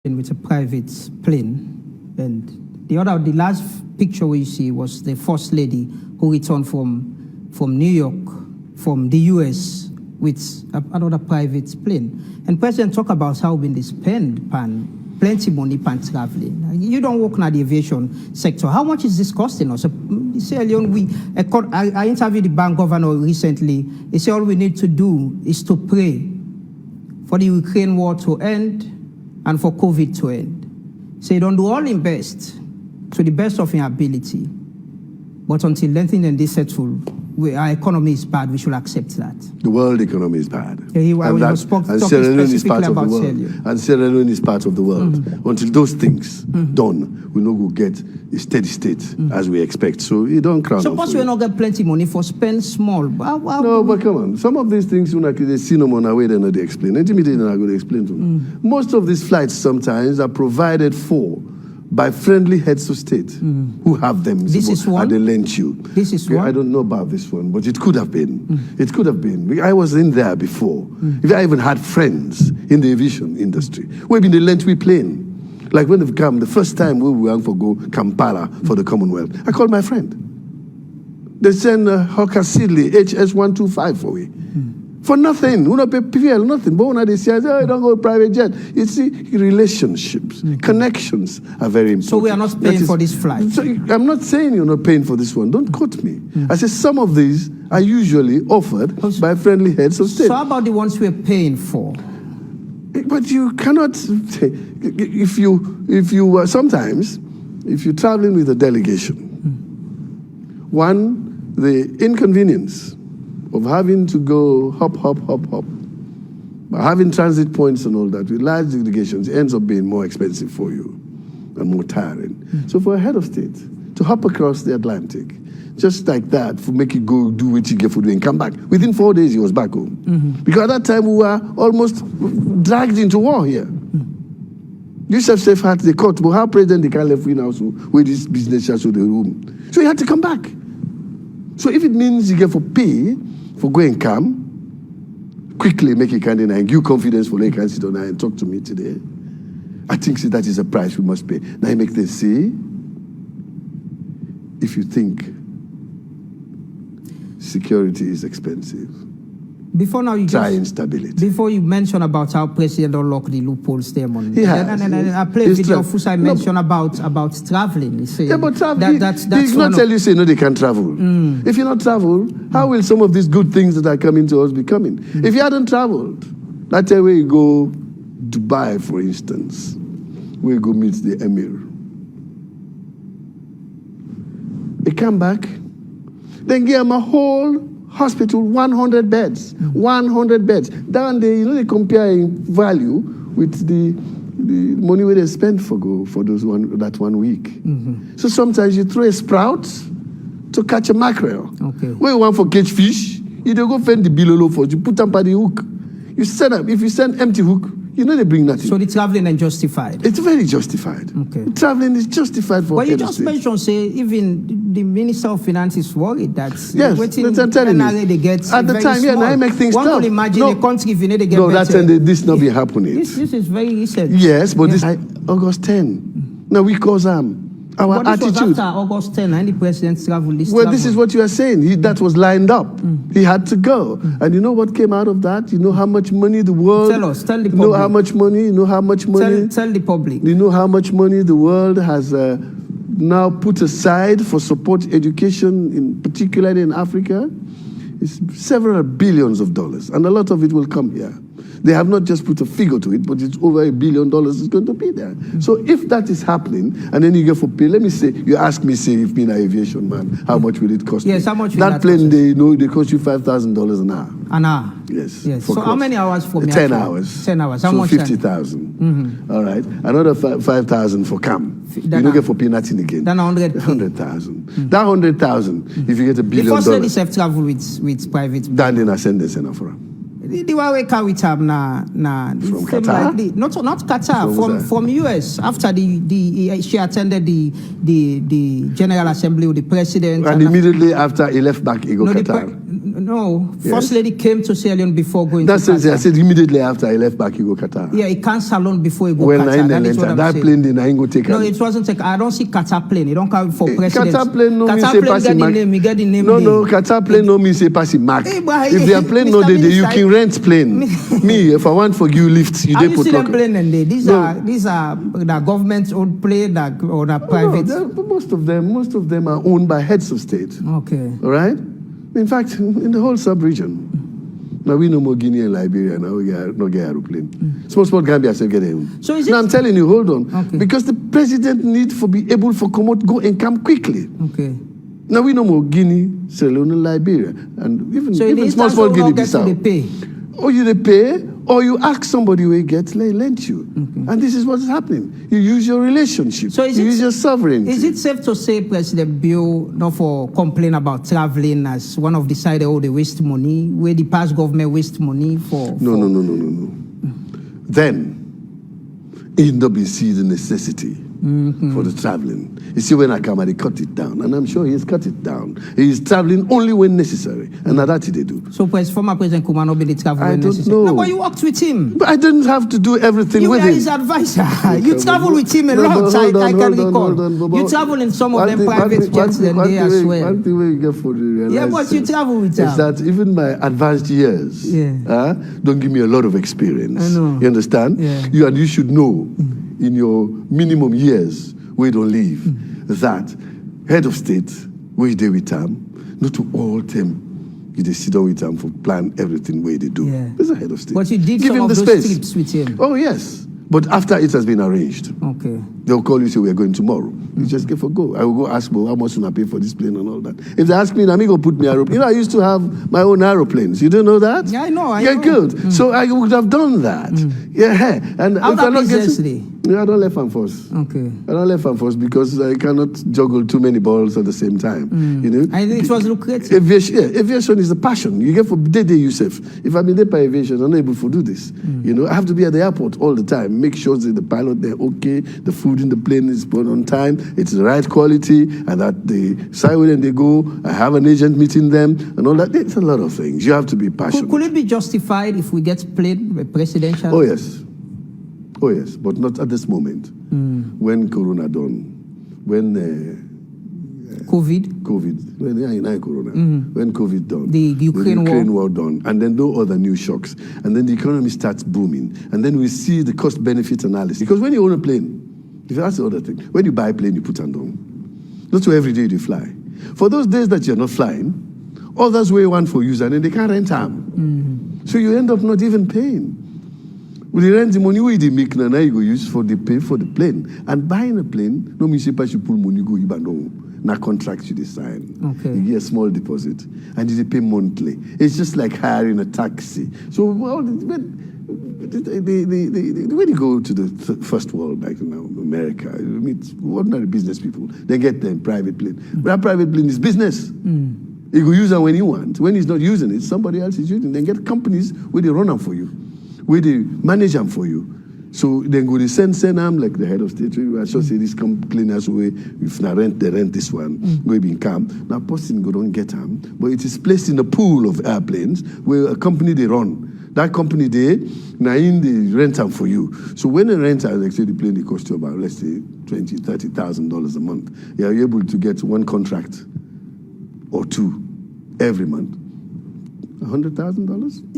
with a private plane, and the last picture we see was the first lady who returned from New York, from the US, with another private plane. And President talk about how when they spend plenty money pan traveling. You don't work in the aviation sector. How much is this costing us? Say, Leone, I interviewed the bank governor recently. He said all we need to do is to pray for the Ukraine war to end and for COVID to end. So you don't do all in best, to the best of your ability. But until anything and they settle, our economy is bad, we should accept that. The world economy is bad. Yeah, and Sierra Leone is part of the world. And Sierra Leone is part of the world. Until those things done, we know we'll get a steady state as we expect. So you don't crown. Suppose we not get plenty money for spend small. No, but come on. Some of these things, when they see them on our way, they're not explain. Intimidate, they're not going to explain to them. Most of these flights sometimes are provided for by friendly heads of state who have them. This is one? And they lent you. This is one? I don't know about this one, but it could have been. It could have been. I was in there before. If I even had friends in the aviation industry, we've been the lent we plane. Like when they've come, the first time we went for go Kampala for the Commonwealth, I called my friend. They send Hawker Sidley HS125 for me. For nothing. We don't pay PVL, nothing. But when they say, oh, don't go private jet. You see, relationships, connections are very important. So we are not paying for this flight? So I'm not saying you're not paying for this one. Don't quote me. I say some of these are usually offered by friendly heads of state. So how about the ones we're paying for? But you cannot, if you sometimes, if you're traveling with a delegation, one, the inconvenience of having to go hop, having transit points and all that with large delegations ends up being more expensive for you and more tiring. So for a head of state to hop across the Atlantic, just like that, for make you go do what you get for doing, come back. Within 4 days, he was back home. Because at that time, we were almost dragged into war here. Yusuf had the court, but how president they can't leave now with this business to the room. So he had to come back. So if it means you get for pay, for go and come, quickly make a candidate and give confidence for they can sit down and talk to me today, I think that is a price we must pay. Now I make them say, if you think security is expensive, before now you try instability. Before you mention about how President unlocked the loopholes there, he has. And I play a video of Fusai mention about traveling. He say, yeah, but travel. That's he not tell you say no, they can't travel. If you not travel, how will some of these good things that are coming to us be coming? If you hadn't traveled, that's where you go Dubai, for instance, where you go meet the Emir. They come back, then give them a whole hospital, 100 beds, 100 beds. Down there, they compare in value with the money where they spend for that 1 week. So sometimes you throw a sprout to catch a mackerel. Okay. When you want for catch fish, you don't go find the bilolo for you put them by the hook. You set up. If you send empty hook, they bring nothing. So the traveling is justified? It's very justified. Okay. Traveling is justified for. But you just mentioned, say, even the Minister of Finance is worried that yes, I'm telling you. They get at the time, small. Now I make things tough. One could imagine a country if they get better. No, that's this not be happening. This is very recent. Yes, but this August 10. Now we cause our attitude. Was after August 10, and the president traveled this. Well, this is what you are saying. That was lined up. He had to go. And you know what came out of that? You know how much money the world... Tell the public. You know how much money? You know how much money... Tell the public. You know how much money the world has now put aside for support education, particularly in Africa? It's several billions of dollars. And a lot of it will come here. They have not just put a figure to it, but it's over $1 billion is going to be there. So if that is happening, and then you get for pay, let me say, you ask me, say, if being an aviation man, how much will it cost? Yes, how much will that plane, they cost you $5,000 an hour. An hour? Yes. So how many hours for me? 10 hours. 10 hours. How so much? 50,000. All right. Another 5,000 for CAM. You don't get for pay nothing again. Then 100,000. That 100,000, if you get $1 billion. The first lady self travel with private. Then I send the center for him. The way we carry tab from Qatar? Like not Qatar, from US. After she attended the General Assembly with the president. And immediately after he left back, he go Qatar. No, First Yes. Lady came to Sierra Leone before going That's to what I Qatar. said immediately after I left back, you go Qatar. Yeah, he can't Salone before he go When Qatar. I That is what I'm that saying. plane, then I ain't go take No, am. it wasn't. I don't see Qatar plane. He don't come for president. Qatar plane no mean Qatar say plane passing get the mark. name. He get the name. No, there. no, Qatar plane no mean say passing mark. Hey, but If their plane no Mr. dey, you Minister, can rent plane. Me, if I want for you lift, you How dey you put see them lock. plane and they? These No. are the government owned plane or the No, private. most of them are owned by heads of state. Okay. All right? In fact, in the whole sub-region. Now we no more Guinea and Liberia now, we no get aeroplane. Small Gambia still get them. So is now it- I'm telling you, hold on. Okay. Because the president need to be able to come out, go and come quickly. Okay. Now we no more Guinea, Salone, Liberia. And even, So in even the small instance Guinea of get to the Bissau. pay. Or you they pay, or you ask somebody who get, they lend you. And this is what's happening. You use your relationship. So is you it- use your sovereignty. Is it safe to say President Bill not for complain about traveling as one of the side they waste money, where the past government waste money for? No. Then, he end up see the necessity for the traveling. You see, when I come, they cut it down. And I'm sure he's cut it down. He's traveling only when necessary. And that's what they do. So former President Kumar not be the travel I when don't necessary. know. No, but you worked with him. But I didn't have to do everything You with were him. his advisor. You travel with him a No, lot. but I hold on, can hold on, recall. hold on, You travel in some of One them thing- private one jets thing- than one they thing as we- well. One thing we get for the realize Yeah, but you travel with is him. that even my advanced years don't give me a lot of experience. I know. You understand? Yeah. You should know in your minimum years we don't live that head of state we dey with them, not to all them. You dey sit down with them for plan everything way they do. Yeah. There's a head of state. But you did Give some him of the those space. trips with him. Oh yes, but after it has been arranged. Okay. They'll call you, say, we're going tomorrow. You just get for go. I will go ask, well, how much will I pay for this plane and all that. If they ask me, go put me aeroplane. You know, I used to have my own aeroplanes. You don't know that? Yeah, I know. Yeah, good. So I would have done that. Yeah. And How if I that not business get day? yeah, I don't let fan force. Okay. I don't let fan force because I cannot juggle too many balls at the same time. You know? And it was lucrative. Aviation is a passion. You get for day yourself. If I'm in there by aviation, I'm not able to do this. You know, I have to be at the airport all the time. Make sure that the pilot they're okay, the food in the plane is put on time, it's the right quality, and that the side when they go, I have an agent meeting them, and all that. It's a lot of things. You have to be passionate. Could it be justified if we get plane presidential? Oh yes, but not at this moment. When Corona done, when COVID? when Corona, when COVID done, The Ukraine war done, and then no other new shocks, and then the economy starts booming, and then we see the cost-benefit analysis. Because when you own a plane, if that's the other thing, when you buy a plane, you put it on. Not so every day you fly. For those days that you're not flying, others weigh one for use, and then they can't rent them. So you end up not even paying. With the rent, the money they make now you go use for the pay for the plane. And buying a plane, no mean you pull money go you no. Now contract you sign. Okay. You get a small deposit and you pay monthly. It's just like hiring a taxi. So when you go to the first world, like America, you meet ordinary business people. They get them private plane. But that private plane is business. You go use it when you want. When he's not using it, somebody else is using it. Then get companies where they run them for you, where they manage them for you. So then go to send them like the head of state. I should say this cleaners way. If they rent this one, go be calm. Now person go don't get them, but it is placed in a pool of airplanes where a company they run. That company they rent them for you. So when they rent like say the plane they cost you about let's say $20,000-$30,000 a month, you are able to get one contract or two every month. $100,000.